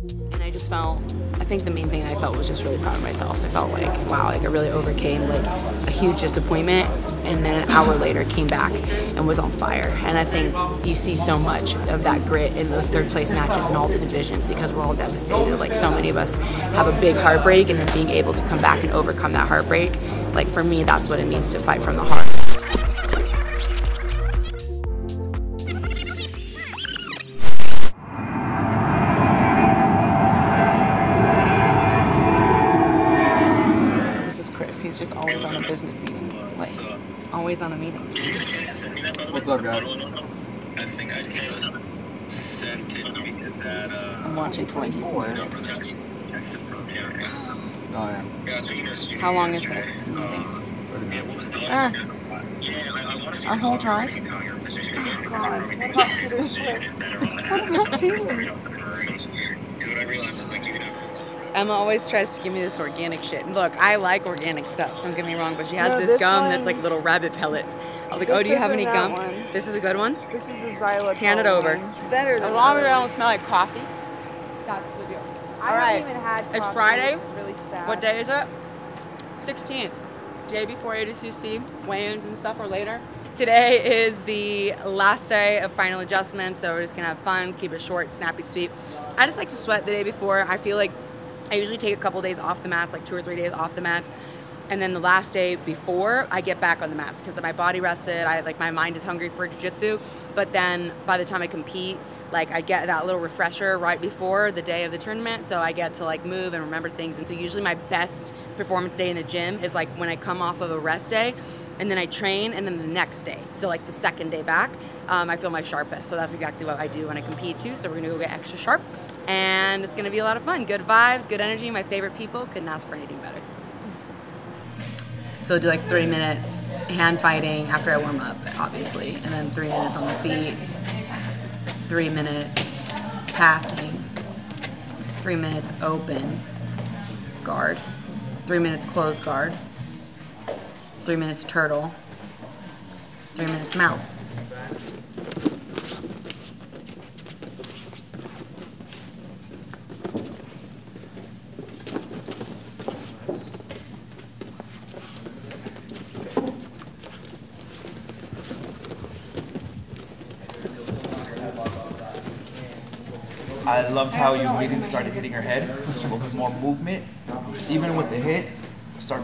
And I just felt, I think the main thing I felt was just really proud of myself. I felt like, wow, like I really overcame like a huge disappointment, and then an hour later came back and was on fire. And I think you see so much of that grit in those third place matches in all the divisions, because we're all devastated. Like, so many of us have a big heartbreak, and then being able to come back and overcome that heartbreak, like for me, that's what it means to fight from the heart. He's just always on a business meeting, like always on a meeting. What's up, guys? I'm watching Toy and he's muted. Oh, yeah. How long is this meeting? 30 minutes. Our whole drive? Oh God, what about Taylor's Swift? What about Taylor? Emma always tries to give me this organic shit. And look, I like organic stuff, don't get me wrong, but she has this gum that's like little rabbit pellets. I was like, oh, do you have any gum? This is a good one? This is a xylitol. Hand it over. It's better than as long as it don't smell like coffee, that's the deal. All right, even had coffee, it's Friday. which is really sad. What day is it? 16th. Day before ADCC, weigh-ins and stuff, or later. Today is the last day of final adjustments, so we're just gonna have fun, keep it short, snappy, sweet. I just like to sweat the day before. I feel like I usually take a couple days off the mats, like 2 or 3 days off the mats, and then the last day before I get back on the mats, because my body rested. My mind is hungry for jiu-jitsu, but then by the time I compete, like I get that little refresher right before the day of the tournament, so I get to like move and remember things. And so usually my best performance day in the gym is like when I come off of a rest day, and then I train, and then the next day, so like the second day back, I feel my sharpest. So that's exactly what I do when I compete too. So we're gonna go get extra sharp, and it's gonna be a lot of fun. Good vibes, good energy, my favorite people. Couldn't ask for anything better. So do like 3 minutes hand fighting after I warm up, obviously, and then 3 minutes on the feet, 3 minutes passing, 3 minutes open guard, 3 minutes closed guard, 3 minutes turtle, 3 minutes mount. I loved how you immediately started hitting her head, just a little bit more movement. Even with the hit, start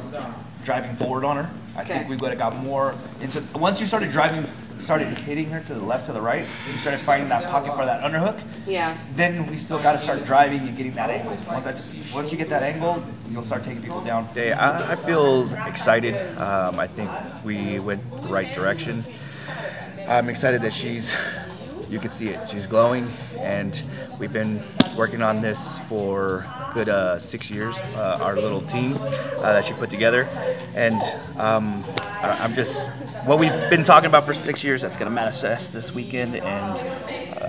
driving forward on her. I think we would have got more into, once you started hitting her to the left, to the right, you started finding that pocket for that underhook. Yeah. Then we still got to start driving and getting that angle. Once you get that angle, you'll start taking people down. I feel excited. I think we went the right direction. I'm excited that you can see it, she's glowing, and we've been working on this for a good 6 years, our little team that she put together, and I'm just, what we've been talking about for 6 years, that's going to manifest this weekend, and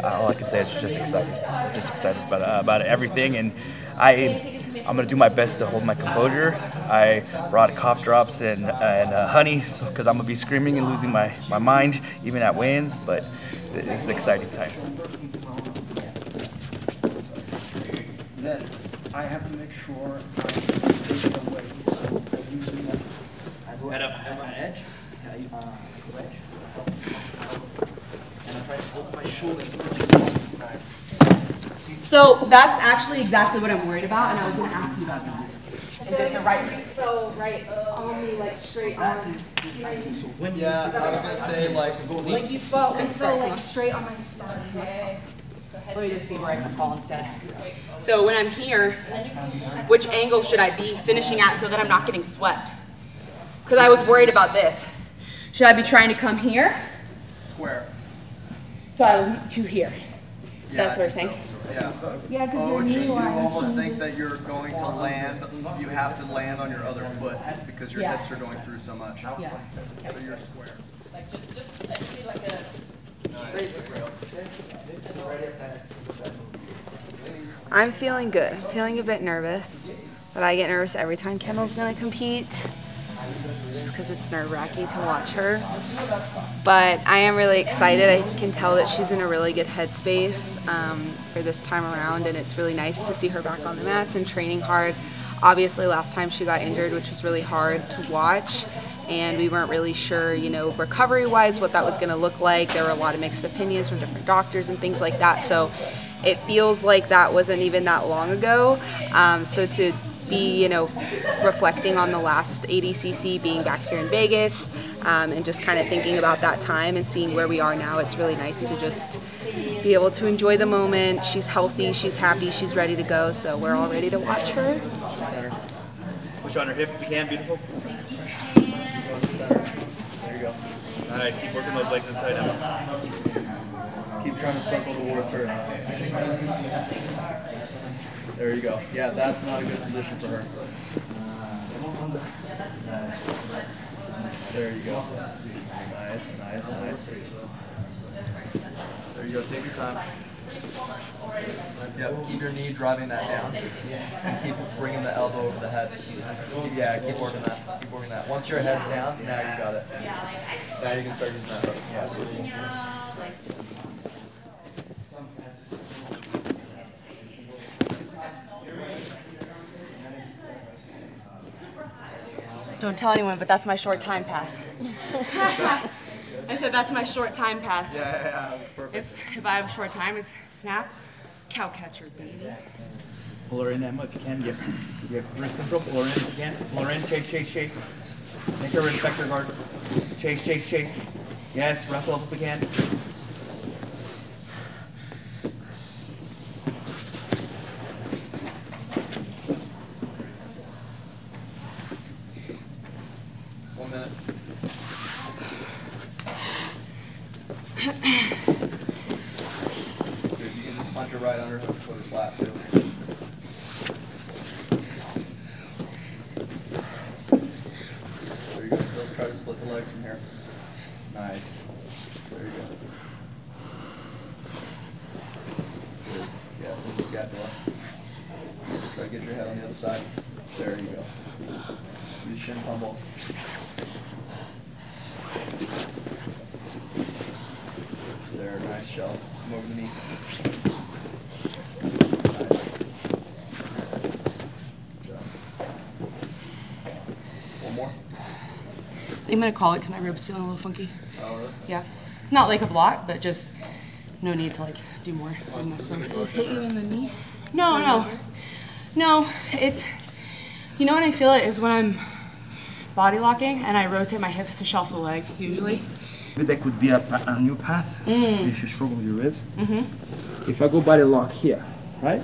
all I can say is just excited. I'm just excited about everything, and I'm going to do my best to hold my composure. I brought cough drops and honey, because I'm going to be screaming and losing my mind, even at weigh-ins, but it's an exciting time. Then I have to make sure I take the weight. So I usually I go at my edge, wedge, and I try to hold my shoulders. Nice. So that's actually exactly what I'm worried about, and I was going to ask you about that. Then the right fell right on me, like straight on. Yeah, I was gonna say like You fell like straight on my spine. Okay. Let me just see where I can fall instead. So when I'm here, which angle should I be finishing at so that I'm not getting swept? Because I was worried about this. Should I be trying to come here? square. So I was to here. That's what we're saying. Yeah, because you almost think that you're going to land. You have to land on your other foot because your hips are going through so much. Yeah. So you're square. Like just be like a. I'm feeling good. I'm feeling a bit nervous, but I get nervous every time Kendall's gonna compete. just because it's nerve-wracking to watch her. But I am really excited. I can tell that she's in a really good headspace for this time around, and it's really nice to see her back on the mats and training hard. Obviously, last time she got injured, which was really hard to watch, and we weren't really sure, you know, recovery-wise what that was going to look like. There were a lot of mixed opinions from different doctors and things like that, so it feels like that wasn't even that long ago. So to be, you know, reflecting on the last ADCC, being back here in Vegas, and just kind of thinking about that time and seeing where we are now, it's really nice to just be able to enjoy the moment. She's healthy, she's happy, she's ready to go, so we're all ready to watch her. Push on her hip if you can, beautiful. There you go. Nice, keep working those legs inside out. Keep trying to circle towards her. There you go. Yeah, that's not a good position for her. There you go. Nice, nice, nice. There you go, take your time. Yep, keep your knee driving that down. And keep bringing the elbow over the head. Yeah, keep working that. Keep working that. Once your head's down, now you got it. Now you can start using that hook. Yeah, Don't tell anyone, but that's my short time pass. I said that's my short time pass. yeah, perfect. If I have a short time, it's snap, cow catcher, baby. Pull her in, Emma, if you can. Yes. You have wrist control. Pull her in if you can. Pull her in. Chase, chase, chase. Make her respect her guard. Chase, chase, chase. Yes, wrestle up if we can. Right under hook, put her flat too. There you go. So let's try to split the leg from here. Nice. There you go. Good. Yeah, with the scapula. Try to get your head on the other side. There you go. Use shin pummel. There, nice shell. Come over the knee. I'm gonna call it because my ribs feeling a little funky. Oh, really? Yeah, not like a lot, but just no need to like do more. Hit you in the knee? No. It's, you know when I feel it is when I'm body locking and I rotate my hips to shelf the leg usually. That could be a new path if you struggle with your ribs. If I go body lock here, right?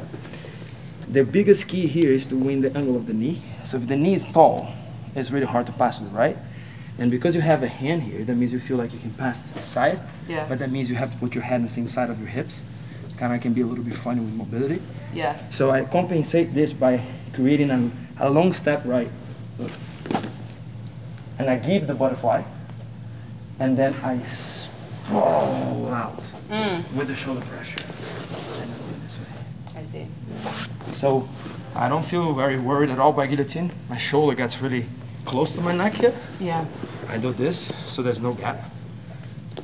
The biggest key here is to win the angle of the knee. So if the knee is tall, it's really hard to pass to the right. And because you have a hand here, that means you feel like you can pass to the side. Yeah. But that means you have to put your head on the same side of your hips. Kind of can be a little bit funny with mobility. Yeah. So I compensate this by creating a long step right. Look. And I give the butterfly. And then I sprawl out with the shoulder pressure. And I do it this way. I see. So I don't feel very worried at all by guillotine. My shoulder gets really close to my neck here. Yeah. I do this so there's no gap.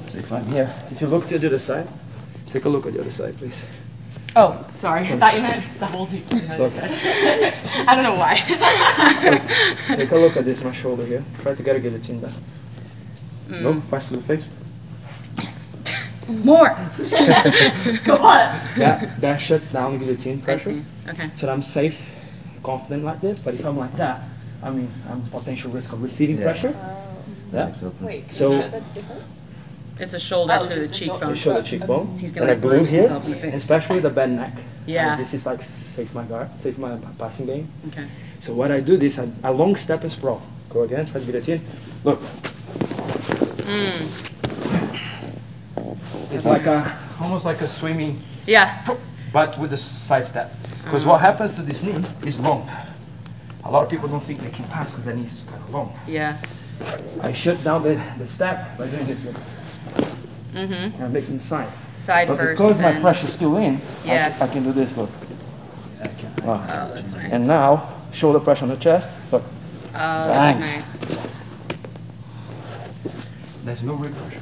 So if I'm here, if you look to the other side, take a look at the other side, please. Oh, sorry. I thought you meant the whole dude. I don't know why. Take a look at this, my shoulder here. Try to get a guillotine back. Look, pass to the face. More. Go on. That shuts down guillotine pressure. Okay. So I'm safe, confident like this. But if I'm like that, I mean, I'm potential risk of receiving pressure. Yeah. Wait, So the difference? It's a shoulder to the cheekbone. you show the cheekbone. He's And gonna I glue bruise here, himself in the face. especially the bad neck. Yeah. This is like save my guard, save my passing game. Okay. So what I do this, I long step and sprawl. Go again, try to guillotine. Look. It's like almost like a swimming, but with a side step. Because what happens to this knee is long. A lot of people don't think they can pass because their knee is kind of long. Yeah. I shut down the step by doing this. And I'm making the side. Side But first. because my then- pressure's still in, Yeah. I can do this, look. Oh, that's nice. And now, shoulder pressure on the chest, look. Oh, that's Bang. nice. There's no rib pressure.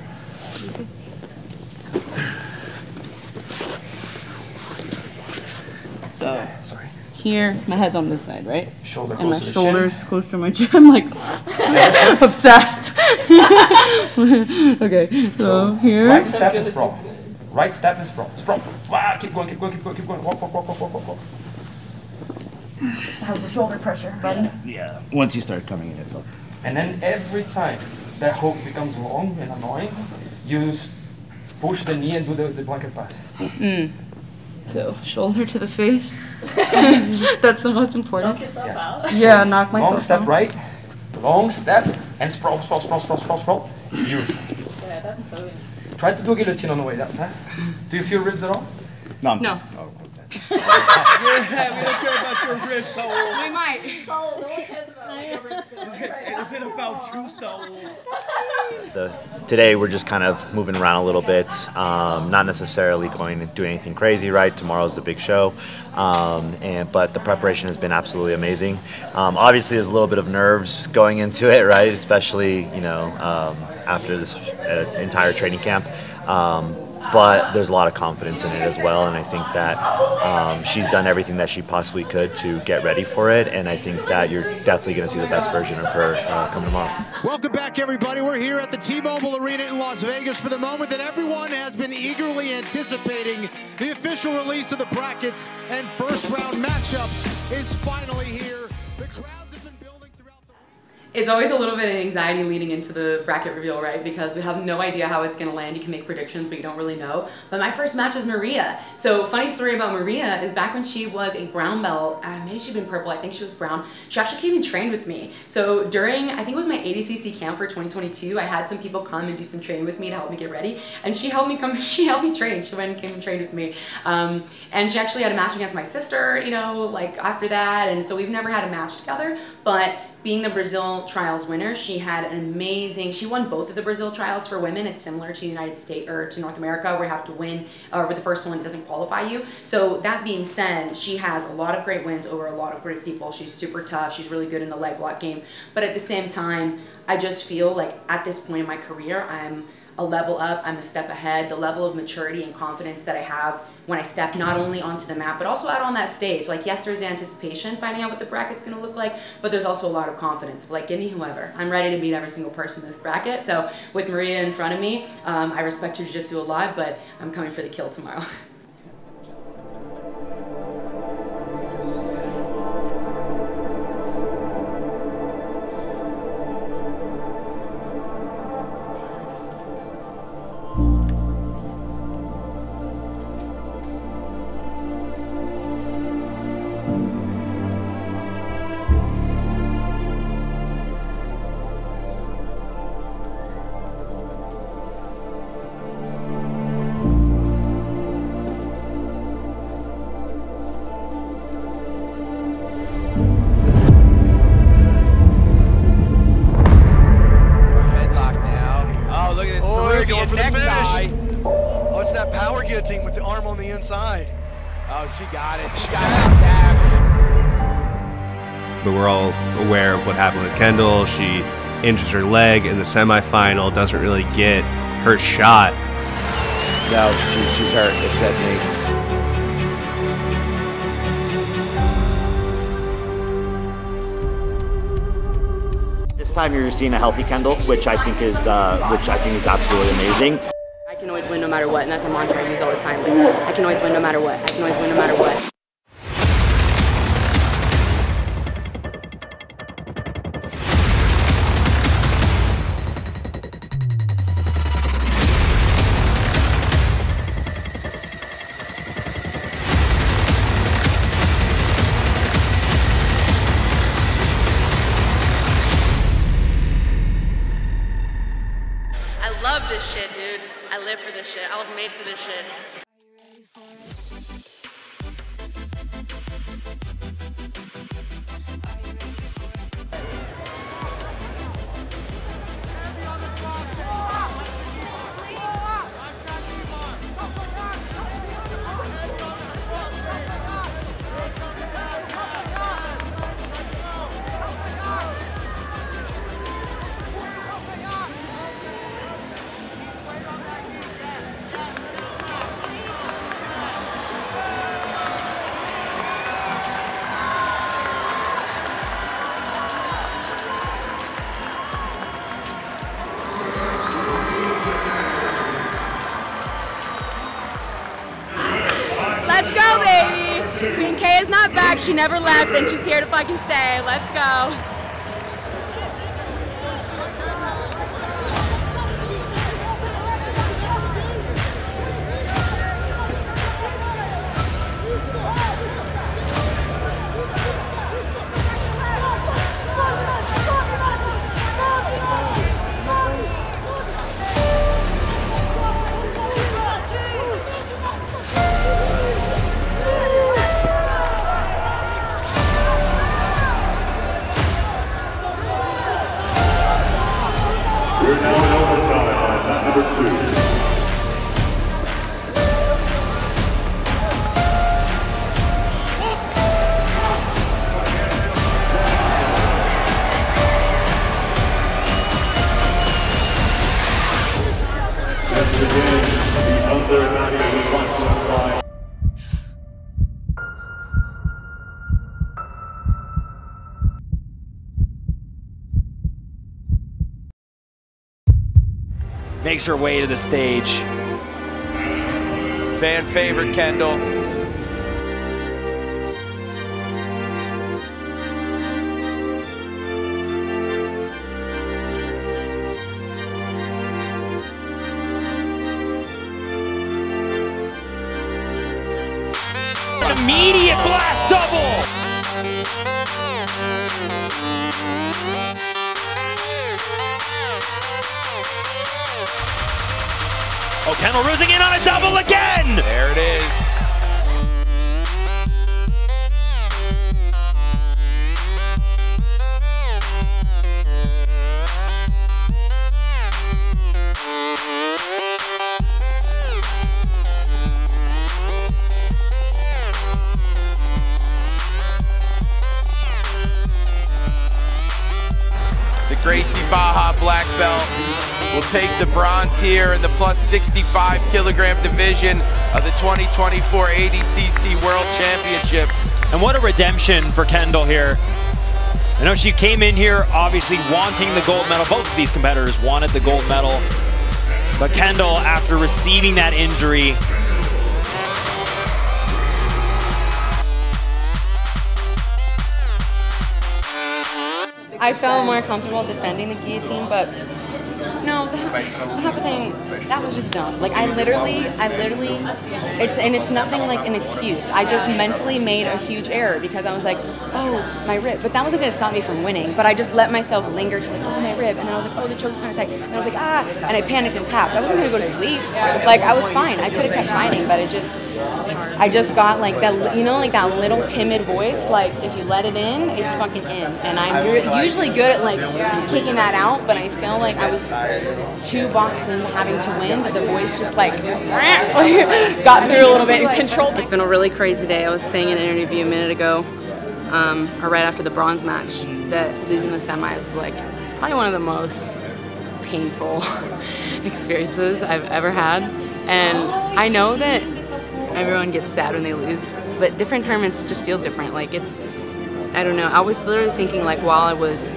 So here, my head's on this side, right? Shoulder and my close to the shoulders chin. close to my chin. I'm like obsessed. Okay, so here. Right step and sprawl. Right step and sprawl. Sprawl. Wow, keep going, keep going, keep going, keep going. Walk, walk, walk, walk, walk, walk, walk. How's the shoulder pressure, buddy? Yeah, once you start coming in, it felt. And then every time that hook becomes long and annoying, you push the knee and do the blanket pass. So shoulder to the face. That's the most important. Knock yourself out. Yeah, knock myself Long step out. right, long step, and sprawl, sprawl, sprawl, sprawl, sprawl, sprawl. Beautiful. Yeah, that's so. Try to do a guillotine on the way down, huh? Do you feel ribs at all? No. No. Oh, okay. Yeah, we don't care about your ribs, Saul. We might. Oh, no one cares about your ribs. It isn't about you, Saul. Today we're just kind of moving around a little bit, not necessarily going to do anything crazy, right? Tomorrow's the big show, but the preparation has been absolutely amazing. Obviously there's a little bit of nerves going into it, right? Especially, you know, after this entire training camp. But there's a lot of confidence in it as well, and I think that she's done everything that she possibly could to get ready for it, and I think that you're definitely going to see the best version of her coming tomorrow. Welcome back, everybody. We're here at the T-Mobile Arena in Las Vegas for the moment that everyone has been eagerly anticipating. The official release of the brackets and first-round matchups is finally here. The crowds have been building throughout the... It's always a little bit of anxiety leading into the bracket reveal, right? Because we have no idea how it's gonna land. You can make predictions, but you don't really know. But my first match is Maria. So funny story about Maria is back when she was a brown belt, maybe she'd been purple, I think she was brown, she actually came and trained with me. So during, I think it was my ADCC camp for 2022, I had some people come and do some training with me to help me get ready. And she helped me train. She went and came and trained with me. And she actually had a match against my sister, you know, like after that. And so we've never had a match together, but being the Brazil trials winner, she had an amazing, she won both of the Brazil trials for women. It's similar to the United States or to North America where you have to win, or with the first one it doesn't qualify you. So that being said, she has a lot of great wins over a lot of great people. She's super tough, she's really good in the leg lock game. But at the same time, I just feel like at this point in my career, I'm a level up, I'm a step ahead. The level of maturity and confidence that I have when I step not only onto the map, but also out on that stage. Like, yes, there's anticipation, finding out what the bracket's gonna look like, but there's also a lot of confidence of like, give me whoever. I'm ready to beat every single person in this bracket. So with Maria in front of me, I respect her jiu-jitsu a lot, but I'm coming for the kill tomorrow. Guillotine with the arm on the inside. Oh, she got it. She got it. Tap. But we're all aware of what happened with Kendall. She injures her leg in the semifinal, doesn't really get her shot. No, she's hurt. It's that knee. This time you're seeing a healthy Kendall, which I think is absolutely amazing. I can always win no matter what, and that's a mantra I use all the time. Like, I can always win no matter what. I can always win no matter what. I love this shit, dude. I live for this shit. I was made for this shit. is not back. She never left, and she's here to fucking stay. Let's go. We're now in overtime on mat number 2. Let's begin the under 90 one-two fight. Makes her way to the stage. Fan favorite Kendall. An immediate blast double. Oh, Kendall rusing in on a double again! There it is. The Gracie Baja black belt will take the bronze here in the plus 65 kilogram division of the 2024 ADCC World Championships. And what a redemption for Kendall here. I know she came in here obviously wanting the gold medal. Both of these competitors wanted the gold medal. But Kendall, after receiving that injury, I felt more comfortable defending the guillotine, but no, the half thing, that was just dumb. Like I literally, it's nothing like an excuse. I just mentally made a huge error because I was like, oh, my rib. But that wasn't gonna stop me from winning, but I just let myself linger to like, oh, my rib. And then I was like, oh, the choke's kind of tight. And I was like, ah, and I panicked and tapped. I wasn't gonna go to sleep. Like I was fine. I could have kept fighting, but I just got like that, you know, like that little timid voice. Like if you let it in, it's fucking in. And I'm usually good at like kicking that out, but I feel like I was too boxed in having to win that the voice just like got through a little bit and controlled. It's been a really crazy day. I was saying in an interview a minute ago, or right after the bronze match, that losing the semis was like probably one of the most painful experiences I've ever had. And I know that everyone gets sad when they lose, but different tournaments just feel different. Like it's, I don't know. I was literally thinking like while I was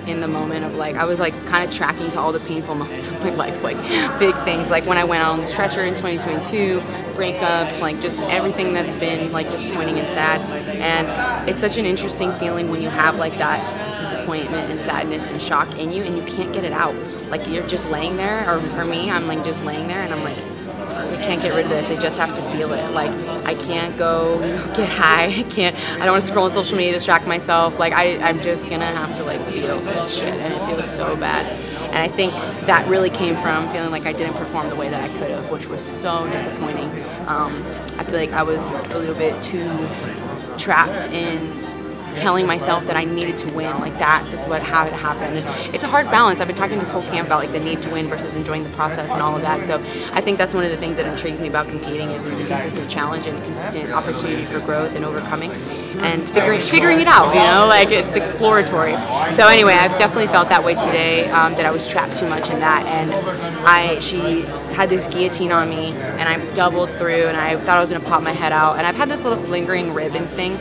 in the moment of like, I was like kind of tracking to all the painful moments of my life, like big things, like when I went out on the stretcher in 2022, breakups, like just everything that's been like disappointing and sad. And it's such an interesting feeling when you have like that disappointment and sadness and shock in you and you can't get it out. Like you're just laying there, or for me, I'm like just laying there and I'm like, I can't get rid of this. I just have to feel it. Like I can't go get high. I don't want to scroll on social media, distract myself. Like I'm just gonna have to like feel this shit, and it feels so bad. And I think that really came from feeling like I didn't perform the way that I could have, which was so disappointing. I feel like I was a little bit too trapped in telling myself that I needed to win. Like that is what had to happen. And it's a hard balance. I've been talking this whole camp about like the need to win versus enjoying the process and all of that. So I think that's one of the things that intrigues me about competing is it's a consistent challenge and a consistent opportunity for growth and overcoming and figuring it out, you know, like it's exploratory. So anyway, I've definitely felt that way today, that I was trapped too much in that. And she had this guillotine on me and I doubled through and I thought I was gonna pop my head out. And I've had this little lingering ribbon thing.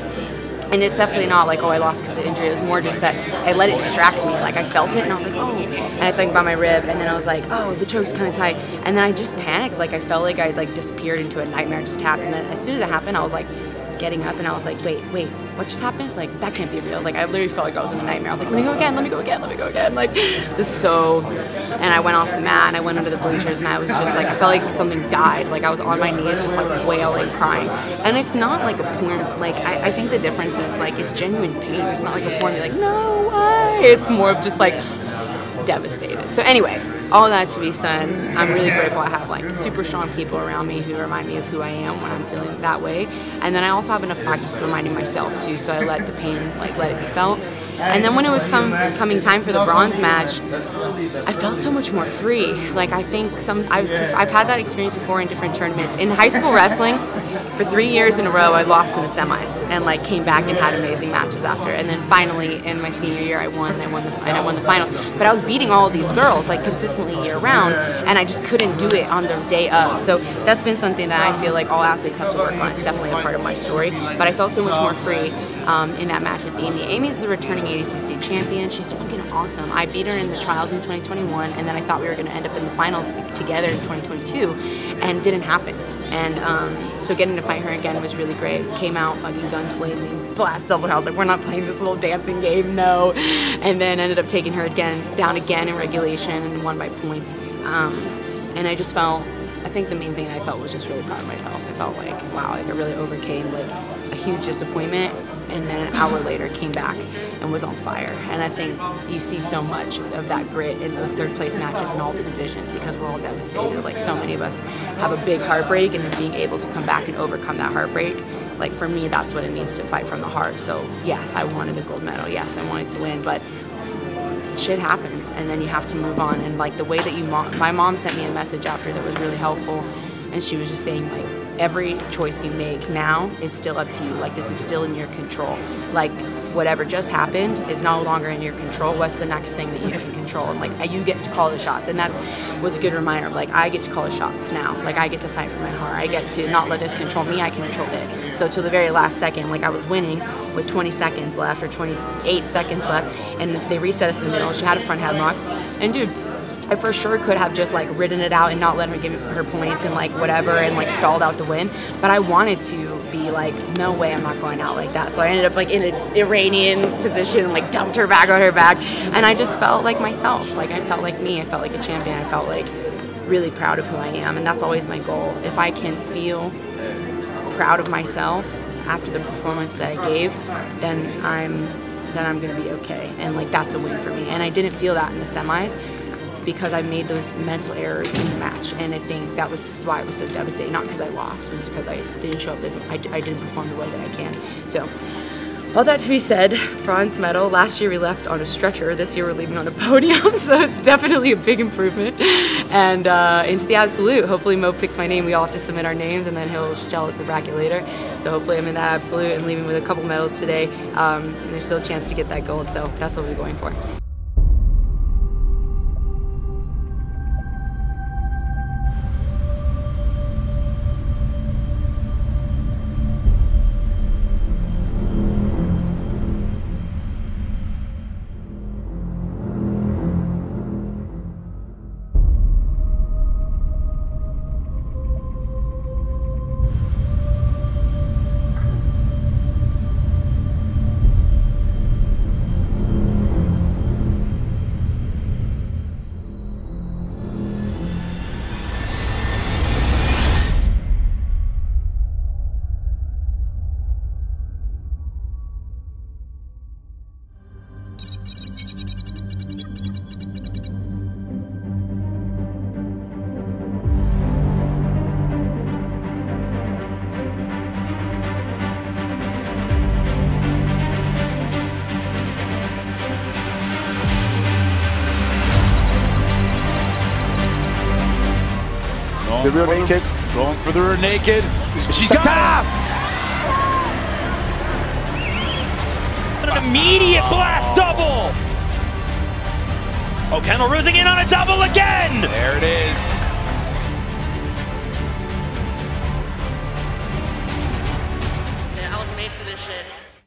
And it's definitely not like, oh, I lost because of injury. It was more just that I let it distract me. Like I felt it and I was like, oh. And I think about my rib and then I was like, oh, the choke's kind of tight. And then I just panicked. Like I felt like I like disappeared into a nightmare, just tapped. And then as soon as it happened, I was like, getting up and I was like, wait, what just happened? Like, that can't be real. Like, I literally felt like I was in a nightmare. I was like, let me go again, let me go again, let me go again. Like, this is so, and I went off the mat and I went under the bleachers and I was just like, I felt like something died. Like, I was on my knees just like wailing, crying. And it's not like a porn, like, I think the difference is like, it's genuine pain. It's not like a porn, you're like, no, why? It's more of just like devastated. So anyway, all that to be said, I'm really grateful I have like super strong people around me who remind me of who I am when I'm feeling that way. And then I also have enough practice reminding myself too, so I let the pain, like, let it be felt. And then when it was coming time for the bronze match, I felt so much more free. Like, I think I've had that experience before in different tournaments. In high school wrestling, for 3 years in a row, I lost in the semis and like came back and had amazing matches after. And then finally, in my senior year, I won the finals. But I was beating all of these girls like consistently year round, and I just couldn't do it on the day of. So that's been something that I feel like all athletes have to work on. It's definitely a part of my story. But I felt so much more free in that match with Amy. Amy's the returning ADCC champion. She's fucking awesome. I beat her in the trials in 2021, and then I thought we were going to end up in the finals together in 2022, and it didn't happen. And so getting to fight her again was really great. Came out fucking guns blazing, blast double. I was like, we're not playing this little dancing game, no. And then ended up taking her down again in regulation and won by points. And I just felt, I think the main thing I felt was just really proud of myself. I felt like, wow, like I really overcame like a huge disappointment, and then an hour later came back and was on fire. And I think you see so much of that grit in those third place matches in all the divisions because we're all devastated. Like, so many of us have a big heartbreak, and then being able to come back and overcome that heartbreak, like for me, that's what it means to fight from the heart. So yes, I wanted the gold medal. Yes, I wanted to win, but shit happens, and then you have to move on. And like the way that my mom sent me a message after that was really helpful, and she was just saying like, every choice you make now is still up to you. Like, this is still in your control. Like, whatever just happened is no longer in your control. What's the next thing that you can control? And like, you get to call the shots. And that was a good reminder of like, I get to call the shots now. Like, I get to fight for my heart. I get to not let this control me. I can control it. So till the very last second, like, I was winning with 20 seconds left or 28 seconds left, and they reset us in the middle. She had a front headlock, and dude, I for sure could have just like ridden it out and not let her give her points and like whatever and like stalled out the win. But I wanted to be like, no way, I'm not going out like that. So I ended up like in an Iranian position and like dumped her back on her back. And I just felt like myself. Like, I felt like me. I felt like a champion. I felt like really proud of who I am. And that's always my goal. If I can feel proud of myself after the performance that I gave, then I'm gonna be okay. And like, that's a win for me. And I didn't feel that in the semis, because I made those mental errors in the match, and I think that was why I was so devastated. Not because I lost, it was because I didn't show up as I didn't perform the way that I can. So, all that to be said, bronze medal. Last year we left on a stretcher. This year we're leaving on a podium, so it's definitely a big improvement. And into the absolute. Hopefully Mo picks my name. We all have to submit our names, and then he'll tell us the bracket later. So hopefully I'm in that absolute and leaving with a couple medals today. And there's still a chance to get that gold, so that's what we're going for. The rear naked. Going for the rear naked. She's got top! An immediate blast double! Oh, Kendall rusing in on a double again! There it is.